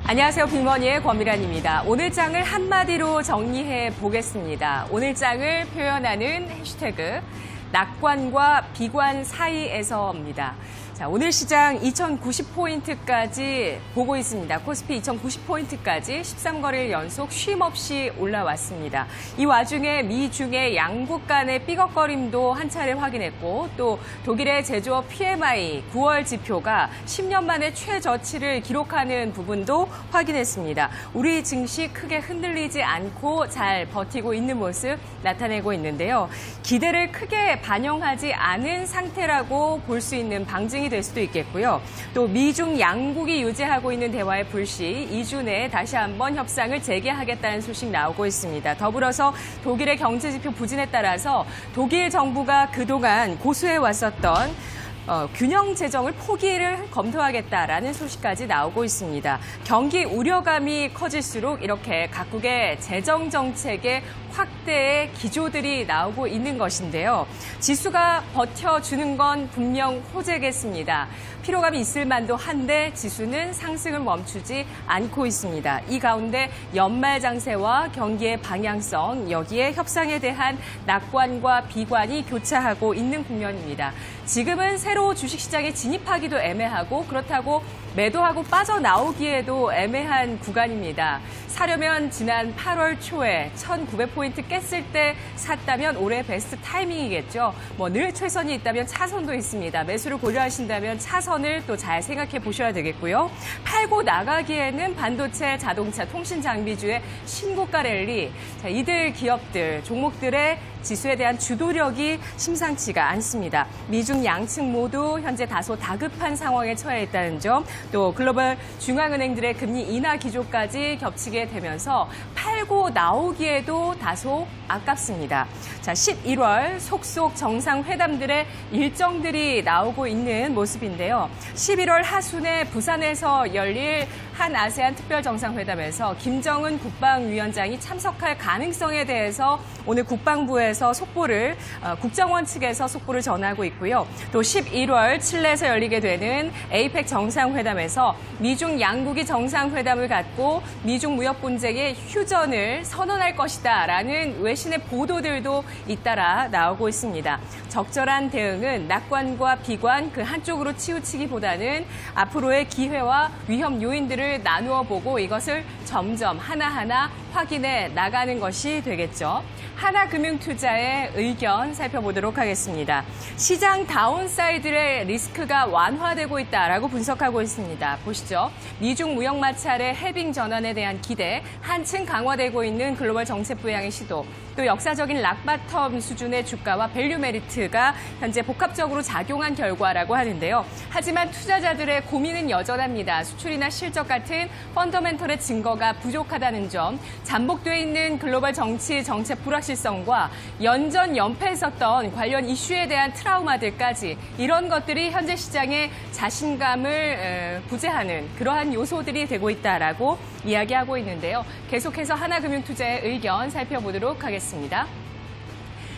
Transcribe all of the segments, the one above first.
안녕하세요. 빅머니의 권미란입니다. 오늘 장을 한마디로 정리해 보겠습니다. 오늘 장을 표현하는 해시태그 낙관과 비관 사이에서입니다. 자, 오늘 시장 2090포인트까지 보고 있습니다. 코스피 2090포인트까지 13거래일 연속 쉼없이 올라왔습니다. 이 와중에 미중의 양국 간의 삐걱거림도 한 차례 확인했고 또 독일의 제조업 PMI 9월 지표가 10년 만에 최저치를 기록하는 부분도 확인했습니다. 우리 증시 크게 흔들리지 않고 잘 버티고 있는 모습 나타내고 있는데요. 기대를 크게 반영하지 않은 상태라고 볼 수 있는 방증이 될 수도 있겠고요. 또 미중 양국이 유지하고 있는 대화의 불씨 2주 내에 다시 한번 협상을 재개하겠다는 소식 나오고 있습니다. 더불어서 독일의 경제지표 부진에 따라서 독일 정부가 그동안 고수해 왔었던 균형 재정을 포기를 검토하겠다라는 소식까지 나오고 있습니다. 경기 우려감이 커질수록 이렇게 각국의 재정 정책의 확대의 기조들이 나오고 있는 것인데요. 지수가 버텨주는 건 분명 호재겠습니다. 피로감이 있을 만도 한데 지수는 상승을 멈추지 않고 있습니다. 이 가운데 연말 장세와 경기의 방향성, 여기에 협상에 대한 낙관과 비관이 교차하고 있는 국면입니다. 지금은 새로 주식시장에 진입하기도 애매하고 그렇다고 매도하고 빠져나오기에도 애매한 구간입니다. 사려면 지난 8월 초에 1900포인트 깼을 때 샀다면 올해 베스트 타이밍이겠죠. 늘 최선이 있다면 차선도 있습니다. 매수를 고려하신다면 차선을 또 잘 생각해 보셔야 되겠고요. 팔고 나가기에는 반도체, 자동차, 통신 장비주의 신고가 랠리. 자, 이들 기업들, 종목들의 지수에 대한 주도력이 심상치가 않습니다. 미중 양측 모두 현재 다소 다급한 상황에 처해 있다는 점, 또 글로벌 중앙은행들의 금리 인하 기조까지 겹치게 되면서 팔고 나오기에도 다소 아깝습니다. 자, 11월 속속 정상회담들의 일정들이 나오고 있는 모습인데요. 11월 하순에 부산에서 열릴 한 아세안 특별정상회담에서 김정은 국방위원장이 참석할 가능성에 대해서 오늘 국방부에서 국정원 측에서 속보를 전하고 있고요. 또 11월 칠레에서 열리게 되는 에이펙 정상회담에서 미중 양국이 정상회담을 갖고 미중 무역 분쟁의 휴전을 선언할 것이다라는 외신의 보도들도 잇따라 나오고 있습니다. 적절한 대응은 낙관과 비관 그 한쪽으로 치우치기보다는 앞으로의 기회와 위험 요인들을 나누어 보고 이것을 점점 하나하나 확인해 나가는 것이 되겠죠. 하나금융투자의 의견 살펴보도록 하겠습니다. 시장 다운사이드의 리스크가 완화되고 있다라고 분석하고 있습니다. 보시죠. 미중 무역 마찰의 해빙 전환에 대한 기대, 한층 강화되고 있는 글로벌 정책 부양의 시도, 또 역사적인 락바텀 수준의 주가와 밸류 메리트가 현재 복합적으로 작용한 결과라고 하는데요. 하지만 투자자들의 고민은 여전합니다. 수출이나 실적 같은 펀더멘털의 증거가 부족하다는 점, 잠복돼 있는 글로벌 정치 정책 불확실성과 연전 연패했었던 관련 이슈에 대한 트라우마들까지 이런 것들이 현재 시장의 자신감을 부재하는 그러한 요소들이 되고 있다라고 이야기하고 있는데요. 계속해서 하나금융투자의 의견 살펴보도록 하겠습니다.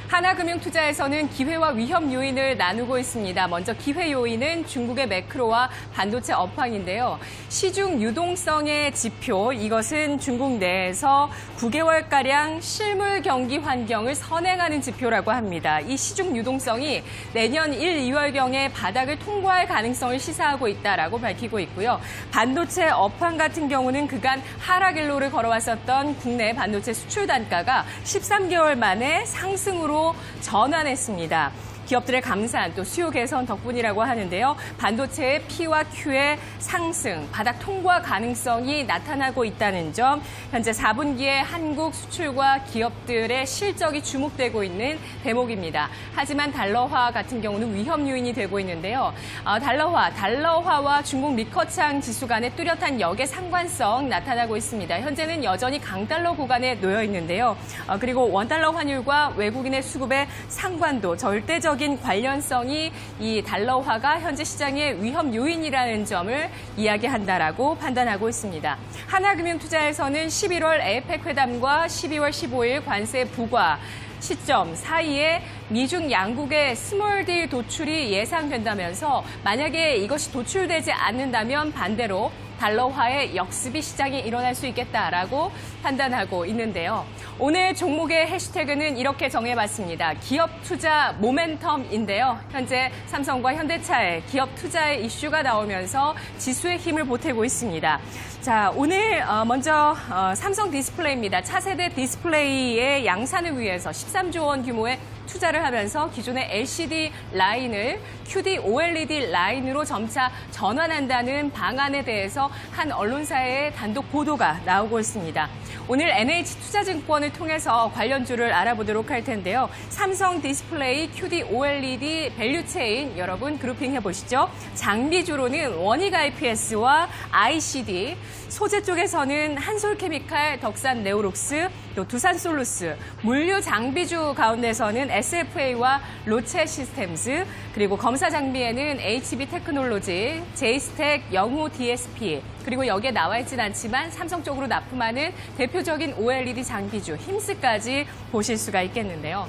하나금융투자에서는 기회와 위험 요인을 나누고 있습니다. 먼저 기회 요인은 중국의 매크로와 반도체 업황인데요. 시중 유동성의 지표, 이것은 중국 내에서 9개월가량 실물 경기 환경을 선행하는 지표라고 합니다. 이 시중 유동성이 내년 1, 2월경에 바닥을 통과할 가능성을 시사하고 있다라고 밝히고 있고요. 반도체 업황 같은 경우는 그간 하락 일로를 걸어왔었던 국내 반도체 수출 단가가 13개월 만에 상승으로 전환했습니다. 기업들의 감산 또 수요 개선 덕분이라고 하는데요. 반도체의 P와 Q의 상승, 바닥 통과 가능성이 나타나고 있다는 점, 현재 4분기에 한국 수출과 기업들의 실적이 주목되고 있는 대목입니다. 하지만 달러화 같은 경우는 위험 요인이 되고 있는데요. 달러화와 중국 리커창 지수 간의 뚜렷한 역의 상관성 나타나고 있습니다. 현재는 여전히 강달러 구간에 놓여 있는데요. 그리고 원달러 환율과 외국인의 수급의 상관도 절대적 관련성이 이 달러화가 현재 시장의 위험 요인이라는 점을 이야기한다라고 판단하고 있습니다. 하나금융투자에서는 11월 에이펙 회담과 12월 15일 관세 부과 시점 사이에 미중 양국의 스몰딜 도출이 예상된다면서 만약에 이것이 도출되지 않는다면 반대로 달러화의 역습이 시장에 일어날 수 있겠다라고 판단하고 있는데요. 오늘 종목의 해시태그는 이렇게 정해봤습니다. 기업 투자 모멘텀인데요. 현재 삼성과 현대차의 기업 투자의 이슈가 나오면서 지수의 힘을 보태고 있습니다. 자, 오늘 먼저 삼성 디스플레이입니다. 차세대 디스플레이의 양산을 위해서 13조 원 규모의 투자를 하면서 기존의 LCD 라인을 QD OLED 라인으로 점차 전환한다는 방안에 대해서 한 언론사의 단독 보도가 나오고 있습니다. 오늘 NH투자증권을 통해서 관련주를 알아보도록 할 텐데요. 삼성 디스플레이 QD OLED 밸류체인 여러분 그룹핑 해보시죠. 장비주로는 원익 IPS와 ICD, 소재 쪽에서는 한솔케미칼, 덕산 네오록스, 또 두산솔루스, 물류 장비주 가운데서는 SFA와 로체 시스템즈, 그리고 검사 장비에는 HB 테크놀로지, 제이스텍, 영호 DSP, 그리고 여기에 나와 있진 않지만 삼성 쪽으로 납품하는 대표적인 OLED 장비주 힘스까지 보실 수가 있겠는데요.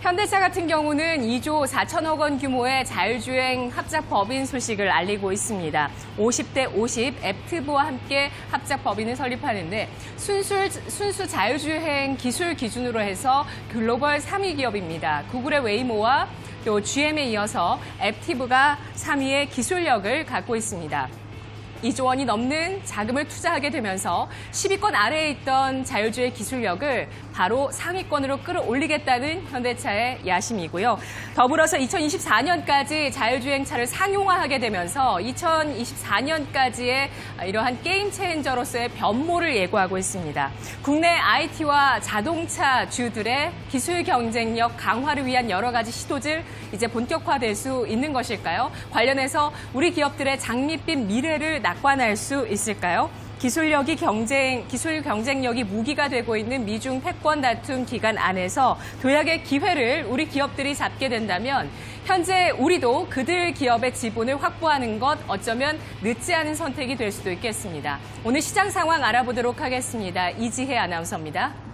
현대차 같은 경우는 2조 4천억 원 규모의 자율주행 합작 법인 소식을 알리고 있습니다. 50대 50 앱티브와 함께 합작 법인을 설립하는데 순수 자율주행 기술 기준으로 해서 글로벌 3위 기업입니다. 구글의 웨이모와 또 GM에 이어서 앱티브가 3위의 기술력을 갖고 있습니다. 2조 원이 넘는 자금을 투자하게 되면서 10위권 아래에 있던 자율주행 기술력을 바로 상위권으로 끌어올리겠다는 현대차의 야심이고요. 더불어서 2024년까지 자율주행차를 상용화하게 되면서 2024년까지의 이러한 게임 체인저로서의 변모를 예고하고 있습니다. 국내 IT와 자동차 주들의 기술 경쟁력 강화를 위한 여러 가지 시도들 이제 본격화될 수 있는 것일까요? 관련해서 우리 기업들의 장밋빛 미래를 낙관할 수 있을까요? 기술 경쟁력이 무기가 되고 있는 미중 패권 다툼 기간 안에서 도약의 기회를 우리 기업들이 잡게 된다면 현재 우리도 그들 기업의 지분을 확보하는 것 어쩌면 늦지 않은 선택이 될 수도 있겠습니다. 오늘 시장 상황 알아보도록 하겠습니다. 이지혜 아나운서입니다.